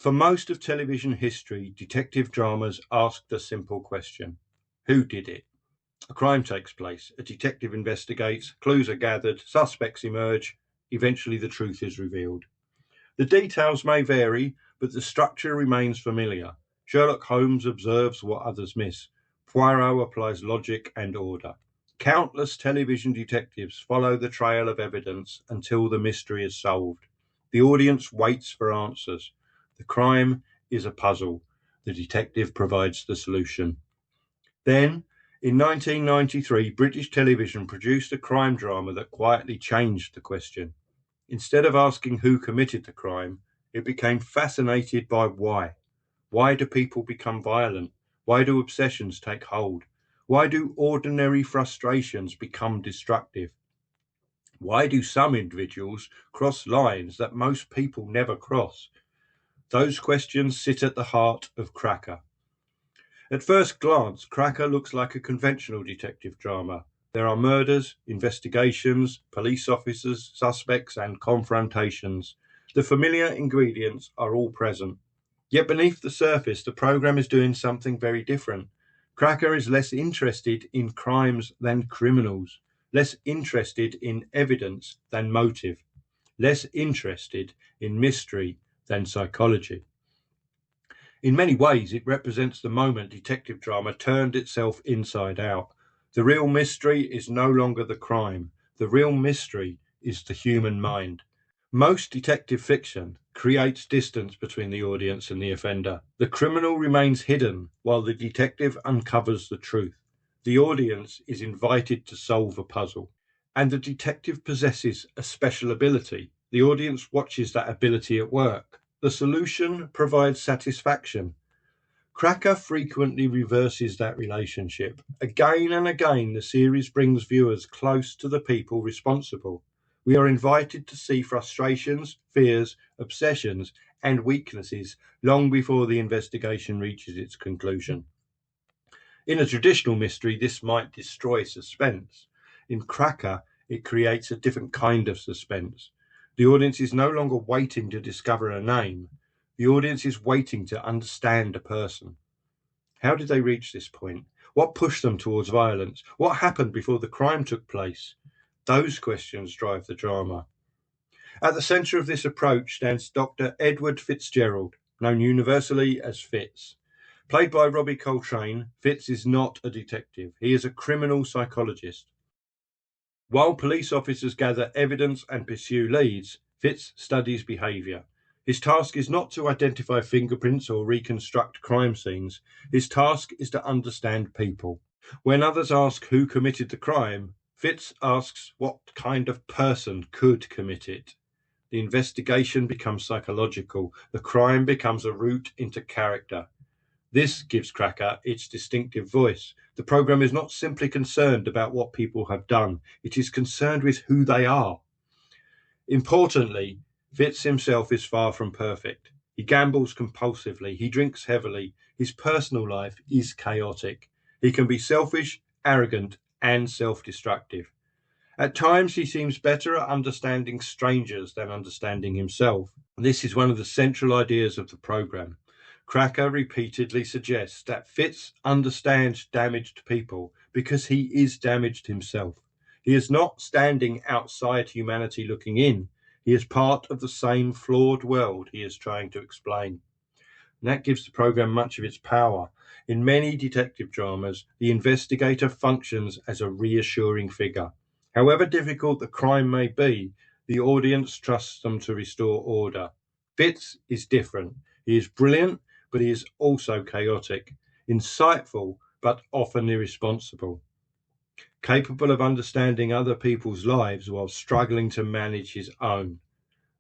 For most of television history, detective dramas asked a simple question: who did it? A crime takes place, a detective investigates, clues are gathered, suspects emerge, eventually the truth is revealed. The details may vary, but the structure remains familiar. Sherlock Holmes observes what others miss. Poirot applies logic and order. Countless television detectives follow the trail of evidence until the mystery is solved. The audience waits for answers. The crime is a puzzle. The detective provides the solution. Then, in 1993, British television produced a crime drama that quietly changed the question. Instead of asking who committed the crime, it became fascinated by why. Why do people become violent? Why do obsessions take hold? Why do ordinary frustrations become destructive? Why do some individuals cross lines that most people never cross? Those questions sit at the heart of Cracker. At first glance, Cracker looks like a conventional detective drama. There are murders, investigations, police officers, suspects, and confrontations. The familiar ingredients are all present. Yet beneath the surface, the program is doing something very different. Cracker is less interested in crimes than criminals, less interested in evidence than motive, less interested in mystery than psychology. In many ways, it represents the moment detective drama turned itself inside out. The real mystery is no longer the crime. The real mystery is the human mind. Most detective fiction creates distance between the audience and the offender. The criminal remains hidden while the detective uncovers the truth. The audience is invited to solve a puzzle, and the detective possesses a special ability. The audience watches that ability at work. The solution provides satisfaction. Cracker frequently reverses that relationship. Again and again, the series brings viewers close to the people responsible. We are invited to see frustrations, fears, obsessions, and weaknesses long before the investigation reaches its conclusion. In a traditional mystery, this might destroy suspense. In Cracker, it creates a different kind of suspense. The audience is no longer waiting to discover a name. The audience is waiting to understand a person. How did they reach this point? What pushed them towards violence? What happened before the crime took place? Those questions drive the drama. At the centre of this approach stands Dr Edward Fitzgerald, known universally as Fitz. Played by Robbie Coltrane, Fitz is not a detective. He is a criminal psychologist. While police officers gather evidence and pursue leads, Fitz studies behaviour. His task is not to identify fingerprints or reconstruct crime scenes. His task is to understand people. When others ask who committed the crime, Fitz asks what kind of person could commit it. The investigation becomes psychological. The crime becomes a route into character. This gives Cracker its distinctive voice. The program is not simply concerned about what people have done. It is concerned with who they are. Importantly, Fitz himself is far from perfect. He gambles compulsively. He drinks heavily. His personal life is chaotic. He can be selfish, arrogant, and self-destructive. At times, he seems better at understanding strangers than understanding himself. This is one of the central ideas of the program. Cracker repeatedly suggests that Fitz understands damaged people because he is damaged himself. He is not standing outside humanity looking in. He is part of the same flawed world he is trying to explain. And that gives the program much of its power. In many detective dramas, the investigator functions as a reassuring figure. However difficult the crime may be, the audience trusts them to restore order. Fitz is different. He is brilliant, but he is also chaotic, insightful, but often irresponsible, capable of understanding other people's lives while struggling to manage his own.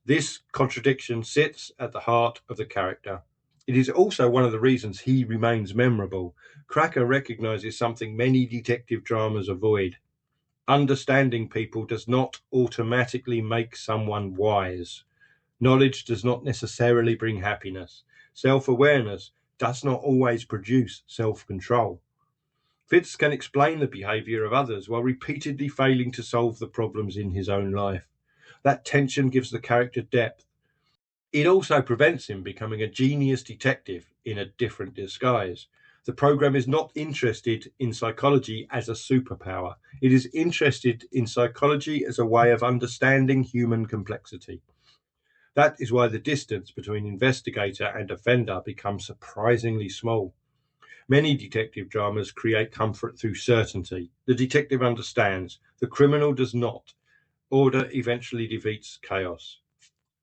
This contradiction sits at the heart of the character. It is also one of the reasons he remains memorable. Cracker recognizes something many detective dramas avoid. Understanding people does not automatically make someone wise. Knowledge does not necessarily bring happiness. Self-awareness does not always produce self-control. Fitz can explain the behaviour of others while repeatedly failing to solve the problems in his own life. That tension gives the character depth. It also prevents him becoming a genius detective in a different disguise. The program is not interested in psychology as a superpower. It is interested in psychology as a way of understanding human complexity. That is why the distance between investigator and offender becomes surprisingly small. Many detective dramas create comfort through certainty. The detective understands, the criminal does not. Order eventually defeats chaos.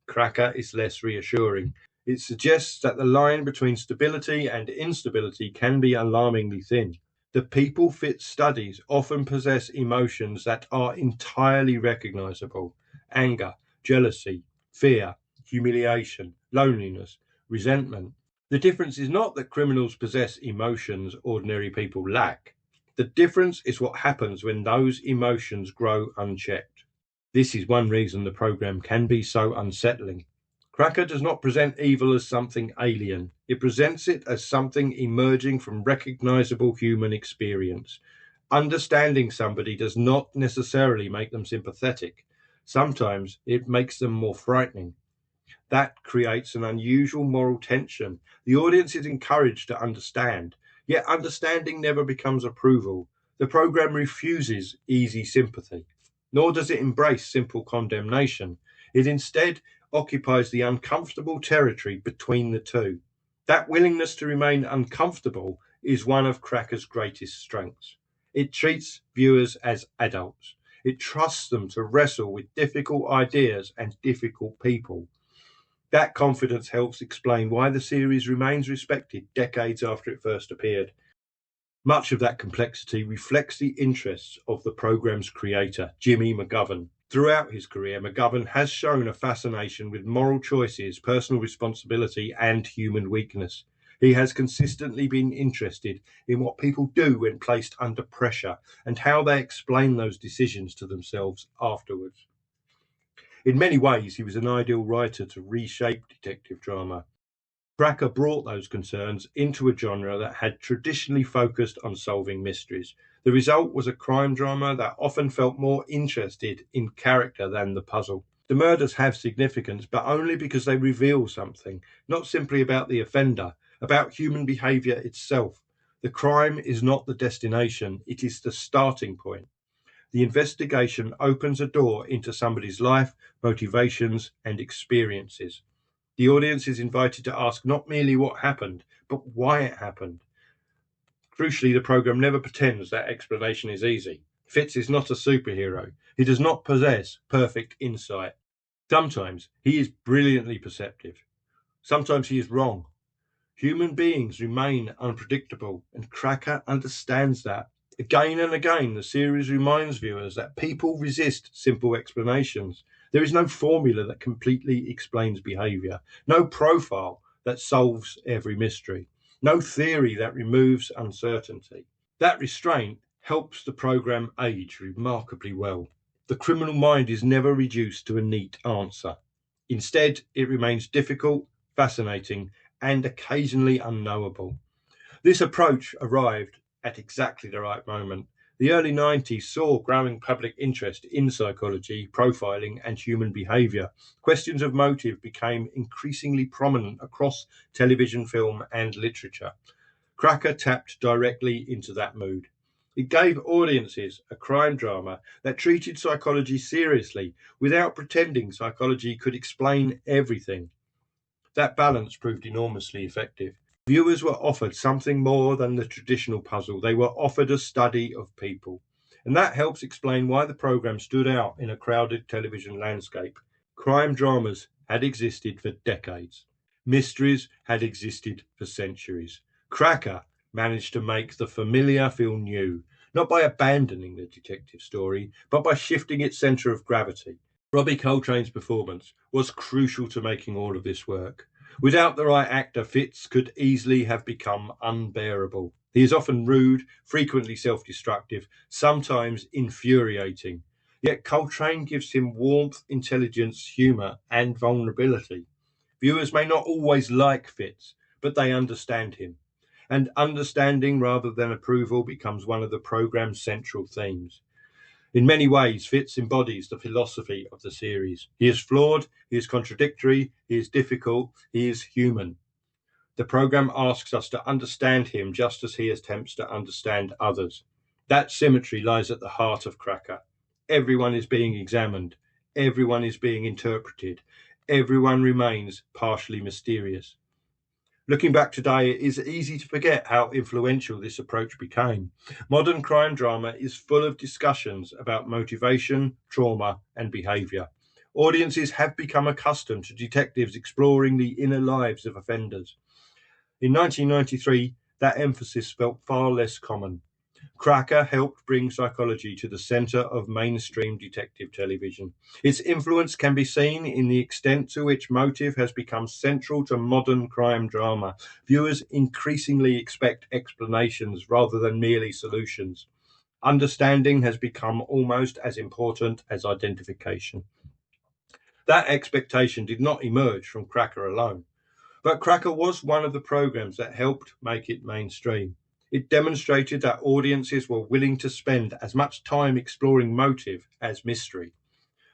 Cracker is less reassuring. It suggests that the line between stability and instability can be alarmingly thin. The people Fitz studies often possess emotions that are entirely recognizable: anger, jealousy, fear, humiliation, loneliness, resentment. The difference is not that criminals possess emotions ordinary people lack. The difference is what happens when those emotions grow unchecked. This is one reason the program can be so unsettling. Cracker does not present evil as something alien. It presents it as something emerging from recognizable human experience. Understanding somebody does not necessarily make them sympathetic. Sometimes it makes them more frightening. That creates an unusual moral tension. The audience is encouraged to understand, yet understanding never becomes approval. The program refuses easy sympathy, nor does it embrace simple condemnation. It instead occupies the uncomfortable territory between the two. That willingness to remain uncomfortable is one of Cracker's greatest strengths. It treats viewers as adults. It trusts them to wrestle with difficult ideas and difficult people. That confidence helps explain why the series remains respected decades after it first appeared. Much of that complexity reflects the interests of the program's creator, Jimmy McGovern. Throughout his career, McGovern has shown a fascination with moral choices, personal responsibility, and human weakness. He has consistently been interested in what people do when placed under pressure and how they explain those decisions to themselves afterwards. In many ways, he was an ideal writer to reshape detective drama. Cracker brought those concerns into a genre that had traditionally focused on solving mysteries. The result was a crime drama that often felt more interested in character than the puzzle. The murders have significance, but only because they reveal something, not simply about the offender, about human behaviour itself. The crime is not the destination, it is the starting point. The investigation opens a door into somebody's life, motivations, and experiences. The audience is invited to ask not merely what happened, but why it happened. Crucially, the program never pretends that explanation is easy. Fitz is not a superhero. He does not possess perfect insight. Sometimes he is brilliantly perceptive. Sometimes he is wrong. Human beings remain unpredictable, and Cracker understands that. Again and again, the series reminds viewers that people resist simple explanations. There is no formula that completely explains behaviour, no profile that solves every mystery, no theory that removes uncertainty. That restraint helps the programme age remarkably well. The criminal mind is never reduced to a neat answer. Instead, it remains difficult, fascinating, and occasionally unknowable. This approach arrived at exactly the right moment. The early 90s saw growing public interest in psychology, profiling, and human behaviour. Questions of motive became increasingly prominent across television, film, and literature. Cracker tapped directly into that mood. It gave audiences a crime drama that treated psychology seriously without pretending psychology could explain everything. That balance proved enormously effective. Viewers were offered something more than the traditional puzzle. They were offered a study of people. And that helps explain why the program stood out in a crowded television landscape. Crime dramas had existed for decades. Mysteries had existed for centuries. Cracker managed to make the familiar feel new, not by abandoning the detective story, but by shifting its centre of gravity. Robbie Coltrane's performance was crucial to making all of this work. Without the right actor, Fitz could easily have become unbearable. He is often rude, frequently self-destructive, sometimes infuriating. Yet Coltrane gives him warmth, intelligence, humour, and vulnerability. Viewers may not always like Fitz, but they understand him. And understanding rather than approval becomes one of the programme's central themes. In many ways, Fitz embodies the philosophy of the series. He is flawed, he is contradictory, he is difficult, he is human. The programme asks us to understand him just as he attempts to understand others. That symmetry lies at the heart of Cracker. Everyone is being examined, everyone is being interpreted, everyone remains partially mysterious. Looking back today, it is easy to forget how influential this approach became. Modern crime drama is full of discussions about motivation, trauma, and behaviour. Audiences have become accustomed to detectives exploring the inner lives of offenders. In 1993, that emphasis felt far less common. Cracker helped bring psychology to the centre of mainstream detective television. Its influence can be seen in the extent to which motive has become central to modern crime drama. Viewers increasingly expect explanations rather than merely solutions. Understanding has become almost as important as identification. That expectation did not emerge from Cracker alone. But Cracker was one of the programs that helped make it mainstream. It demonstrated that audiences were willing to spend as much time exploring motive as mystery.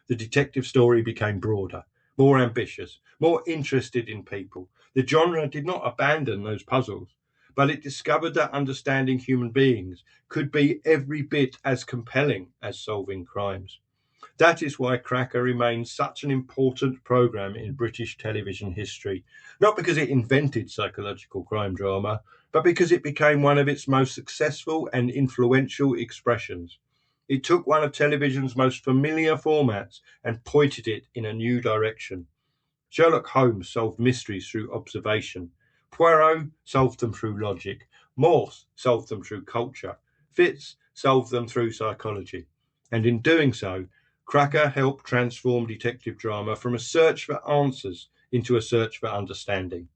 The detective story became broader, more ambitious, more interested in people. The genre did not abandon those puzzles, but it discovered that understanding human beings could be every bit as compelling as solving crimes. That is why Cracker remains such an important programme in British television history, not because it invented psychological crime drama, but because it became one of its most successful and influential expressions. It took one of television's most familiar formats and pointed it in a new direction. Sherlock Holmes solved mysteries through observation. Poirot solved them through logic. Morse solved them through culture. Fitz solved them through psychology. And in doing so, Cracker helped transform detective drama from a search for answers into a search for understanding.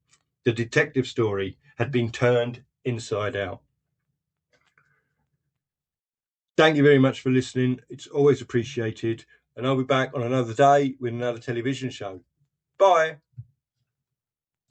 The detective story had been turned inside out. Thank you very much for listening. It's always appreciated. And I'll be back on another day with another television show. Bye.